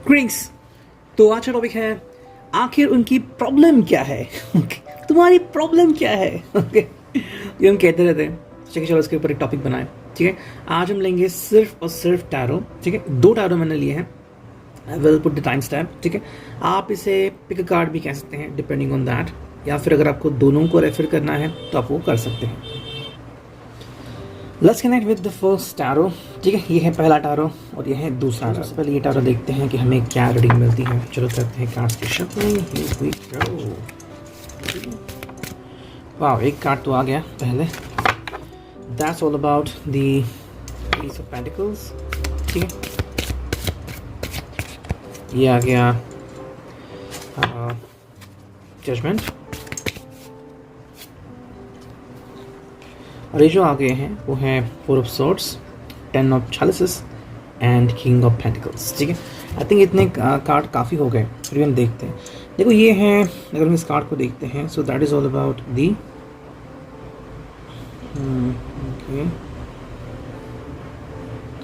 क्रिंक्स। तो आज का टॉपिक है आखिर उनकी प्रॉब्लम क्या है। तुम्हारी प्रॉब्लम क्या है। ये हम कहते रहते हैं। ठीक है, चलो इसके ऊपर एक टॉपिक बनाएं। ठीक है, आज हम लेंगे सिर्फ और सिर्फ टैरो। ठीक है, 2 टैरो मैंने लिए हैं। I will put the time stamp. ठीक है, आप इसे पिक कार्ड भी कह सकते हैं डिपेंडिंग ऑन दैट, या फिर अगर आपको दोनों को रेफर करना है तो आप वो कर सकते हैं। Let's connect with the first tarot. ठीक है, ये है पहला टैरो और ये है दूसरा। सबसे पहले ये टैरो देखते हैं कि हमें क्या रीडिंग मिलती है। चलो करते हैं कार्ड्स की शफलिंग। वाह, एक कार्ड तो आ गया पहले। That's all about the S of pentacles. ठीक है, ये आ गया जजमेंट, और ये जो आगे हैं वो है 4 of swords, 10 of chalices and king of pentacles. ठीक है, आई थिंक इतने कार्ड काफ़ी हो गए। फिर हम देखते हैं। देखो ये है, अगर हम इस कार्ड को देखते हैं, so that is all about the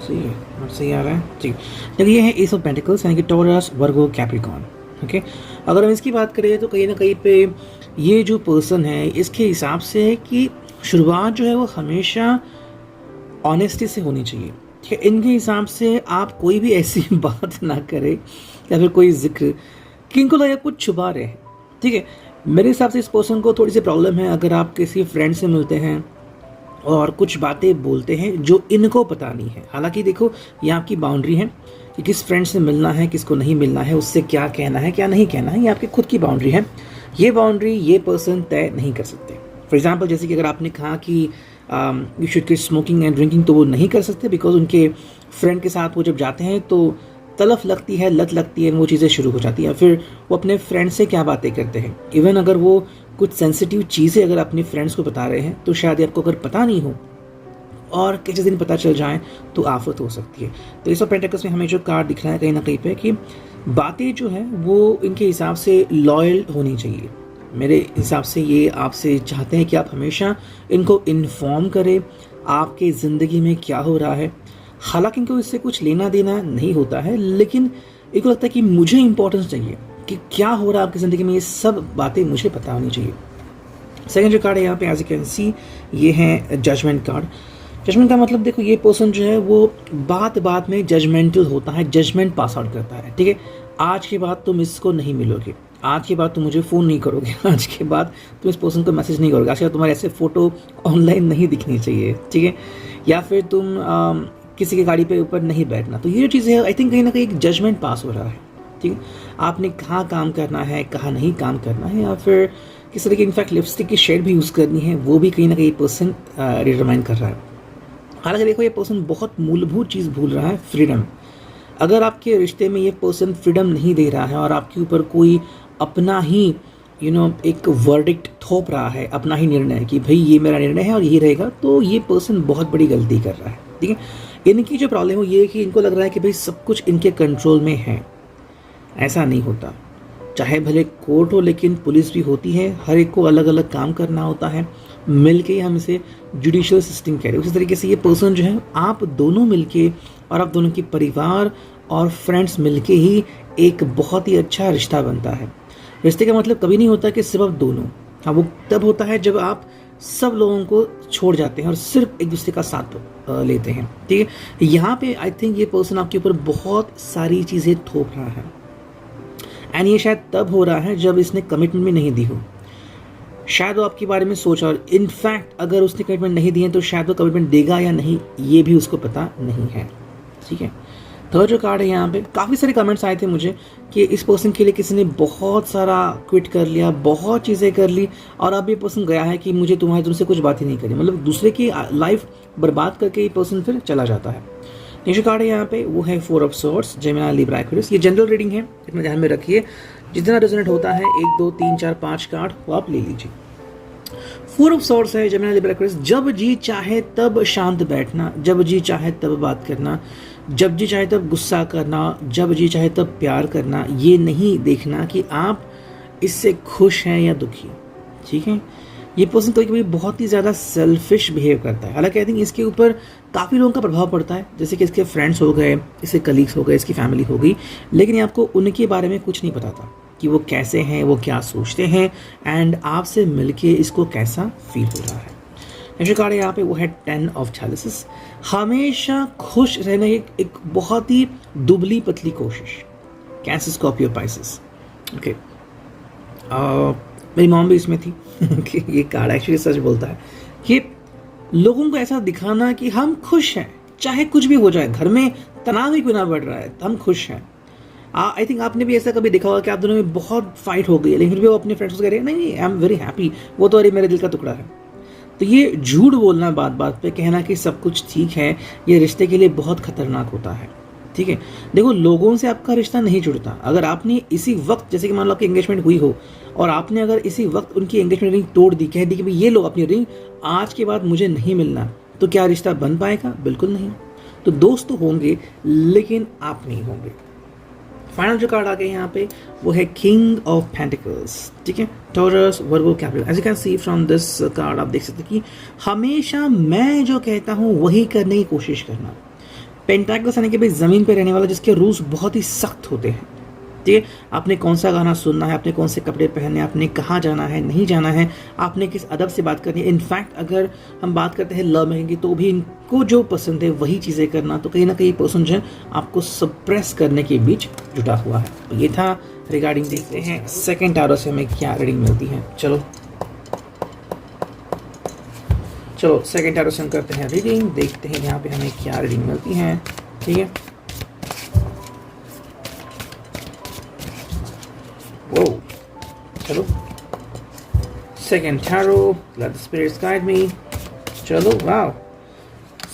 सही आ रहा है। ठीक है, देखो ये है एस ऑफ पेंटिकल्स यानी कि टॉरस, वर्गो, कैप्रिकॉर्न। ओके, अगर हम इसकी बात करें तो कहीं ना कहीं पे ये जो पर्सन है इसके हिसाब से है कि शुरुआत जो है वो हमेशा ऑनेस्टी से होनी चाहिए। ठीक है, इनके हिसाब से आप कोई भी ऐसी बात ना करें या फिर कोई जिक्र कि इनको लगे कुछ छुपा रहे हैं। ठीक है, मेरे हिसाब से इस पर्सन को थोड़ी सी प्रॉब्लम है अगर आप किसी फ्रेंड से मिलते हैं और कुछ बातें बोलते हैं जो इनको पता नहीं है। हालांकि देखो, ये आपकी बाउंड्री है कि किस फ्रेंड से मिलना है, किसको नहीं मिलना है, उससे क्या कहना है, क्या नहीं कहना है, ये आपकी खुद की बाउंड्री है। ये बाउंड्री ये पर्सन तय नहीं कर सकते। फॉर एग्जाम्पल, जैसे कि अगर आपने कहा कि you should kit smoking and drinking, तो वो नहीं कर सकते बिकॉज उनके फ्रेंड के साथ वो जब जाते हैं तो तलफ लगती है, लत लगती है, वो चीज़ें शुरू हो जाती हैं। फिर वो अपने फ्रेंड से क्या बातें करते हैं, इवन अगर वो कुछ सेंसिटिव चीज़ें अगर अपने फ्रेंड्स को बता रहे हैं तो शायद आपको अगर पता नहीं हो और किसी दिन पता चल जाए तो आफत हो सकती है। तो इस पेंटिकल्स में हमें जो कार्ड दिख रहा है कहीं ना कहीं पे कि बातें जो है वो इनके हिसाब से लॉयल होनी चाहिए। मेरे हिसाब से ये आपसे चाहते हैं कि आप हमेशा इनको इन्फॉर्म करें आपके ज़िंदगी में क्या हो रहा है। हालांकि इनको इससे कुछ लेना देना नहीं होता है, लेकिन इनको लगता है कि मुझे इंपॉर्टेंस चाहिए कि क्या हो रहा है आपकी ज़िंदगी में, ये सब बातें मुझे पता होनी चाहिए। सेकंड जो कार्ड है यहाँ पे एज यू कैन सी, ये है जजमेंट कार्ड। जजमेंट का मतलब देखो, ये पर्सन जो है वो बात बात में जजमेंटल होता है, जजमेंट पास आउट करता है। ठीक है, आज के बाद तुम इसको नहीं मिलोगे, आज के बाद तुम मुझे फ़ोन नहीं करोगे, आज के बाद तुम इस पर्सन को मैसेज नहीं करोगे, आज के बाद तुम्हारे ऐसे फ़ोटो ऑनलाइन नहीं दिखनी चाहिए। ठीक है, या फिर तुम किसी की गाड़ी पे ऊपर नहीं बैठना। तो ये जो चीज़ें है, आई थिंक कहीं ना कहीं एक जजमेंट पास हो रहा है। ठीक है, आपने कहाँ काम करना है, कहाँ नहीं काम करना है, या फिर किस तरह की इनफैक्ट लिपस्टिक की शेड भी यूज़ करनी है, वो भी कहीं ना कहीं पर्सन डिटरमाइन कर रहा है। हालांकि देखो, ये पर्सन बहुत मूलभूत चीज़ भूल रहा है, फ्रीडम। अगर आपके रिश्ते में ये पर्सन फ्रीडम नहीं दे रहा है और आपके ऊपर कोई अपना ही एक वर्डिक्ट थोप रहा है, अपना ही निर्णय कि भाई ये मेरा निर्णय है और यही रहेगा, तो ये पर्सन बहुत बड़ी गलती कर रहा है। ठीक है, इनकी जो प्रॉब्लम हो ये है कि इनको लग रहा है कि भाई सब कुछ इनके कंट्रोल में है। ऐसा नहीं होता। चाहे भले कोर्ट हो, लेकिन पुलिस भी होती है, हर एक को अलग अलग काम करना होता है, मिलके ही हम इसे जुडिशियल सिस्टम कह रहे हैं। उसी तरीके से ये पर्सन जो है, आप दोनों मिलके और आप दोनों के परिवार और फ्रेंड्स मिलके ही एक बहुत ही अच्छा रिश्ता बनता है। रिश्ते का मतलब कभी नहीं होता कि सिर्फ दोनों, हाँ वो तब होता है जब आप सब लोगों को छोड़ जाते हैं और सिर्फ एक दूसरे का साथ लेते हैं। ठीक है, यहाँ पे आई थिंक ये पर्सन आपके ऊपर बहुत सारी चीज़ें थोप रहा है, एंड ये शायद तब हो रहा है जब इसने कमिटमेंट भी नहीं दी हो। शायद वो आपके बारे में सोचा, और इनफैक्ट अगर उसने कमिटमेंट नहीं दी है तो शायद वो कमिटमेंट देगा या नहीं ये भी उसको पता नहीं है। ठीक है, थर्ड जो कार्ड है यहाँ पे, काफ़ी सारे कमेंट्स आए थे मुझे कि इस पर्सन के लिए किसी ने बहुत सारा क्विट कर लिया, बहुत चीज़ें कर ली, और अब ये पर्सन गया है कि मुझे तुमसे कुछ बात ही नहीं करी, मतलब दूसरे की लाइफ बर्बाद करके ये पर्सन फिर चला जाता है। ये जो कार्ड है यहाँ पे वो है 4 of swords, Gemini, Libra, Aquarius. ये जनरल रीडिंग है, इतना ध्यान में रखिए। जितना रेजोनेट होता है 1 2 3 4 5 कार्ड वो आप ले लीजिए। 4 ऑफ सॉर्ड्स है, जेमिनी, लिब्रा, एक्वेरियस। जब जी चाहे तब शांत बैठना, जब जी चाहे तब बात करना, जब जी चाहे तब गुस्सा करना, जब जी चाहे तब प्यार करना। ये नहीं देखना कि आप इससे खुश हैं या दुखी। ठीक है, ये पर्सन कभी कभी बहुत ही ज़्यादा सेल्फिश बिहेव करता है। हालांकि आई थिंक इसके ऊपर काफ़ी लोगों का प्रभाव पड़ता है, जैसे कि इसके फ्रेंड्स हो गए, इसके कलीग्स हो गए, इसकी फैमिली हो गई, लेकिन ये आपको उनके बारे में कुछ नहीं पता था कि वो कैसे हैं, वो क्या सोचते हैं, एंड आपसे मिलके इसको कैसा फील हो रहा है। नेक्स्ट कार्ड है यहाँ पे, वो है 10 ऑफ चैलिसेस। हमेशा खुश रहने की एक बहुत ही दुबली पतली कोशिश। Cancer, Scorpio, Pisces. ओके, मेरी मॉम भी इसमें थी कि ये कार्ड एक्चुअली सच बोलता है कि लोगों को ऐसा दिखाना कि हम खुश हैं, चाहे कुछ भी हो जाए, घर में तनाव ही क्यों ना बढ़ रहा है, हम खुश हैं। आई थिंक आपने भी ऐसा कभी देखा होगा कि आप दोनों में बहुत फाइट हो गई है, लेकिन फिर भी वो अपने फ्रेंड्स को कह रहे हैं नहीं आई एम वेरी हैप्पी, वो तो अरे मेरे दिल का टुकड़ा है। तो ये झूठ बोलना, बात बात पे कहना कि सब कुछ ठीक है, ये रिश्ते के लिए बहुत खतरनाक होता है। ठीक है, देखो लोगों से आपका रिश्ता नहीं जुड़ता। अगर आपने इसी वक्त, जैसे कि मान लो आपकी एंगेजमेंट हुई हो और आपने अगर इसी वक्त उनकी एंगेजमेंट रिंग तोड़ दी, कह दी कि भाई ये लो अपनी रिंग, आज के बाद मुझे नहीं मिलना, तो क्या रिश्ता बन पाएगा? बिल्कुल नहीं। तो दोस्त तो होंगे लेकिन आप नहीं होंगे। फाइनल जो कार्ड आ गए यहाँ पे, वो है किंग ऑफ पेंटिकल्स। ठीक है, Taurus, Virgo, Capricorn. As you can see from this card आप देख सकते हैं कि हमेशा मैं जो कहता हूँ वही करने की कोशिश करना। पेंटाकल्स यानी कि भाई ज़मीन पे रहने वाला, जिसके रूल्स बहुत ही सख्त होते हैं। ठीक है, आपने कौन सा गाना सुनना है, आपने कौन से कपड़े पहनने, आपने कहाँ जाना है, नहीं जाना है, आपने किस अदब से बात करनी है। इनफैक्ट अगर हम बात करते हैं लव मैरिज की, तो भी इनको जो पसंद है वही चीज़ें करना। तो कहीं ना कहीं पर्सन जो है आपको सप्रेस करने के बीच जुटा हुआ है। तो ये था रिगार्डिंग। देखते हैं सेकेंड टैरो से हमें क्या रीडिंग मिलती है। चलो सेकेंड टैरो से हम करते हैं रीडिंग, देखते हैं यहाँ पे हमें क्या रीडिंग मिलती है। ठीक है, वो चलो second tarot, let the spirits guide me. चलो वाह,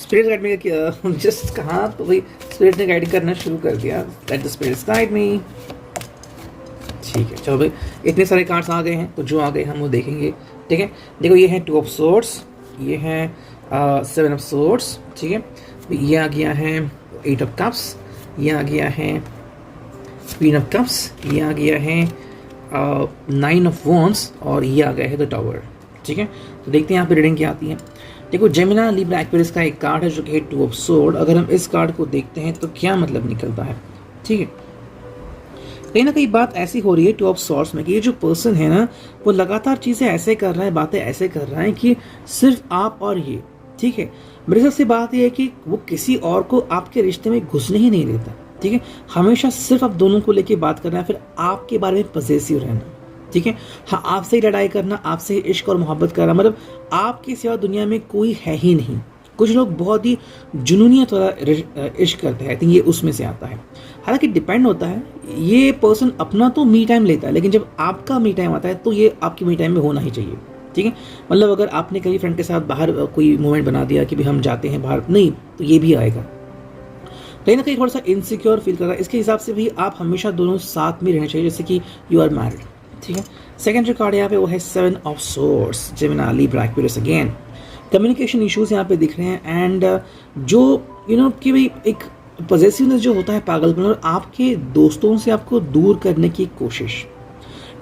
स्पिरिट गाइड मी जस्ट कहाँ, तो भाई स्पिरिट ने गाइड करना शुरू कर दिया। Let the spirits guide me. ठीक है, चलो भाई इतने सारे कार्ड्स आ गए हैं, तो जो आ गए हम वो देखेंगे। ठीक है, देखो ये है 2 ऑफ सोर्ड्स, ये है 7 ऑफ सोर्ड्स। ठीक है, ये आ गया है 8 ऑफ कप्स, ये आ गया है क्वीन ऑफ कप्स, ये आ गया है 9 ऑफ वॉन्ड्स, और ये आ गया है द टावर। ठीक है, तो देखते हैं यहाँ पे रीडिंग क्या आती है। देखो जेमिना, लिब्रा, एक्वेरियस का एक कार्ड है जो कि है 2 ऑफ सोर्ड। अगर हम इस कार्ड को देखते हैं तो क्या मतलब निकलता है। ठीक है, कहीं ना कहीं बात ऐसी हो रही है 2 ऑफ सॉर्ड्स में कि ये जो पर्सन है ना, वो लगातार चीज़ें ऐसे कर रहा है, बातें ऐसे कर रहा है कि सिर्फ आप और ये। ठीक है, मेरे हिसाब से बात ये है कि वो किसी और को आपके रिश्ते में घुसने ही नहीं देता। ठीक है, हमेशा सिर्फ आप दोनों को लेके बात करना है, फिर आपके बारे में पजेसिव रहना। ठीक है, हाँ, आपसे ही लड़ाई करना, आपसे ही इश्क और मोहब्बत करना, मतलब आपके सिवा दुनिया में कोई है ही नहीं। कुछ लोग बहुत ही जुनूनियत वाला इश्क करते हैं, आई थिंक ये उसमें से आता है। हालांकि डिपेंड होता है, ये पर्सन अपना तो मी टाइम लेता है, लेकिन जब आपका मी टाइम आता है तो ये आपकी मी टाइम में होना ही चाहिए। ठीक है, मतलब अगर आपने कभी फ्रेंड के साथ बाहर कोई मूवमेंट बना दिया कि भी हम जाते हैं बाहर, नहीं, तो ये भी आएगा। कहीं ना कहीं थोड़ा सा इनसिक्योर फील कर रहा है, इसके हिसाब से भी आप हमेशा दोनों साथ में रहना चाहिए, जैसे कि यू आर मैरिड। ठीक है, सेकंड जो कार्ड यहाँ पे वो है 7 of swords, जेमिना, Libra, Aquarius again. Communication issues यहाँ पे दिख रहे हैं, एंड जो कि भाई एक पॉजेसिवनेस जो होता है, पागलपन, और आपके दोस्तों से आपको दूर करने की कोशिश।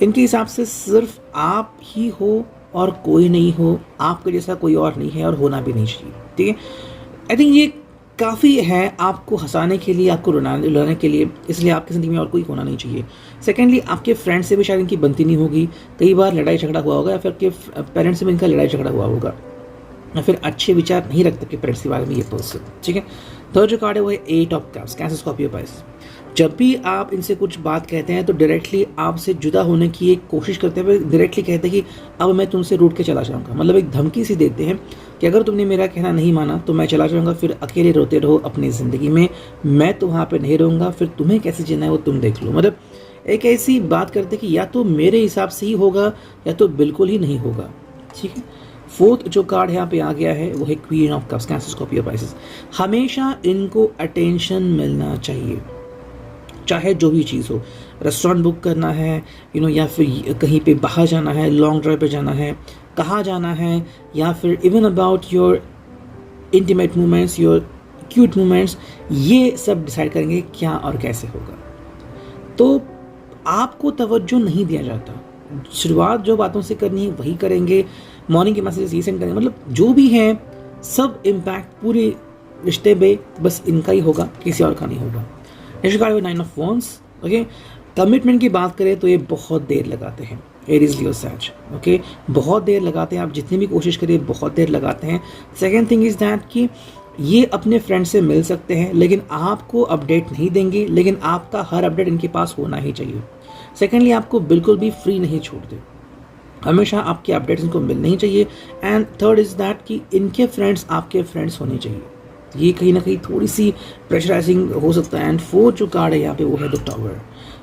इनके हिसाब से सिर्फ आप ही हो और कोई नहीं हो, आपके जैसा कोई और नहीं है और होना भी नहीं चाहिए। ठीक है, आई थिंक ये काफ़ी है आपको हंसाने के लिए, आपको रुलाने के लिए, इसलिए आपकी ज़िंदगी में और कोई होना नहीं चाहिए। सेकेंडली, आपके फ्रेंड से भी शायद इनकी बनती नहीं होगी, कई बार लड़ाई झगड़ा हुआ होगा, या फिर आपके पेरेंट्स से भी इनका लड़ाई झगड़ा हुआ होगा, या फिर अच्छे विचार नहीं रखते आपके पेरेंट्स के बारे में ये पर्सन। ठीक है, थर्ड जो कार्ड है वो है 8 of cups, cancer, Scorpio, Pisces. जब भी आप इनसे कुछ बात कहते हैं तो डायरेक्टली आपसे जुदा होने की एक कोशिश करते हैं, डायरेक्टली कहते हैं कि अब मैं तुमसे रूठ के चला जाऊंगा, मतलब एक धमकी सी देते हैं कि अगर तुमने मेरा कहना नहीं माना तो मैं चला जाऊंगा, फिर अकेले रोते रहो अपनी ज़िंदगी में, मैं तो वहाँ पे नहीं रहूँगा, फिर तुम्हें कैसे जीना है वो तुम देख लो। मतलब एक ऐसी बात करते कि या तो मेरे हिसाब से ही होगा या तो बिल्कुल ही नहीं होगा। ठीक है, फोर्थ जो कार्ड यहाँ पे आ गया है वो है queen of cups, cancer, Scorpio, Pisces. हमेशा इनको अटेंशन मिलना चाहिए, चाहे जो भी चीज़ हो, रेस्टोरेंट बुक करना है या फिर कहीं पे बाहर जाना है, लॉन्ग ड्राइव पे जाना है, कहाँ जाना है, या फिर even about your intimate moments, your cute moments, ये सब डिसाइड करेंगे क्या और कैसे होगा। तो आपको तवज्जो नहीं दिया जाता, शुरुआत जो बातों से करनी है वही करेंगे, मॉर्निंग के मैसेजेस ये सेंड करेंगे, मतलब जो भी है सब इम्पैक्ट पूरे रिश्ते पे बस इनका ही होगा, किसी और का नहीं होगा। नेक्स्ट कार्ड है 9 ऑफ वॉन्ड्स। ओके, कमिटमेंट की बात करें तो ये बहुत देर लगाते हैं, एरीज लियो सैज। ओके, बहुत देर लगाते हैं, आप जितनी भी कोशिश करिए बहुत देर लगाते हैं। सेकेंड थिंग इज दैट कि ये अपने फ्रेंड से मिल सकते हैं लेकिन आपको अपडेट नहीं देंगे, लेकिन आपका हर अपडेट इनके पास होना ही चाहिए। सेकेंडली, आपको बिल्कुल भी फ्री नहीं छोड़ते, हमेशा आपके अपडेट्स इनको मिलने ही चाहिए। एंड थर्ड इज दैट कि इनके फ्रेंड्स आपके फ्रेंड्स होने चाहिए, ये कहीं ना कहीं थोड़ी सी प्रेशराइजिंग हो सकता है। एंड फोर्थ जो कार्ड है यहाँ पे वो है द टावर।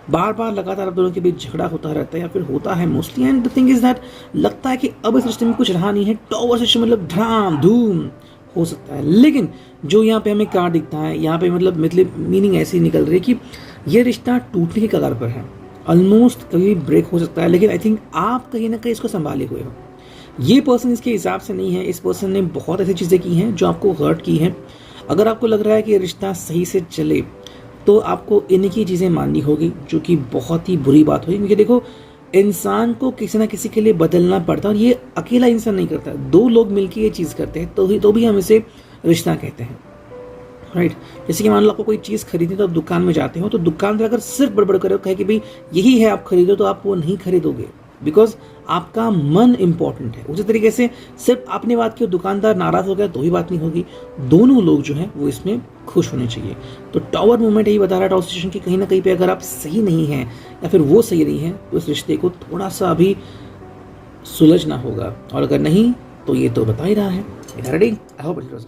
बार बार लगातार आप दोनों के बीच झगड़ा होता रहता है या फिर होता है mostly. And the thing is that लगता है कि अब इस रिश्ते में कुछ रहा नहीं है, टावर सिस्टम मतलब धड़ाम धूम हो सकता है। लेकिन जो यहाँ पे हमें कार्ड दिखता है, यहाँ पे मतलब मीनिंग ऐसी निकल रही है कि ये रिश्ता टूटने की कगार पर है, ऑलमोस्ट कभी ब्रेक हो सकता है। लेकिन आई थिंक आप कहीं ना कहीं इसको संभाले हुए हो। ये पर्सन इसके हिसाब से नहीं है, इस पर्सन ने बहुत ऐसी चीज़ें की हैं जो आपको हर्ट की हैं। अगर आपको लग रहा है कि ये रिश्ता सही से चले तो आपको इनकी चीज़ें माननी होगी, जो कि बहुत ही बुरी बात होगी। क्योंकि देखो, इंसान को किसी ना किसी के लिए बदलना पड़ता है और ये अकेला इंसान नहीं करता, दो लोग मिलकर ये चीज़ करते हैं तो भी हम इसे रिश्ता कहते हैं, राइट। जैसे कि मान लो आपको कोई चीज़ खरीदनी तो आप दुकान में जाते हो, तो दुकानदार अगर सिर्फ बड़बड़ करे कहे कि भाई यही है आप खरीदो, तो आप वो नहीं खरीदोगे, बिकॉज आपका मन इंपॉर्टेंट है। उसी तरीके से सिर्फ आपने बात की दुकानदार नाराज हो गया तो ही बात नहीं होगी, दोनों लोग जो हैं वो इसमें खुश होने चाहिए। तो टावर मूवमेंट यही बता रहा है टावर सिचुएशन की कहीं ना कहीं पे अगर आप सही नहीं हैं या फिर वो सही नहीं है तो इस रिश्ते को थोड़ा सा अभी सुलझना होगा, और अगर नहीं तो ये तो बता ही रहा है। Ready? I hope it was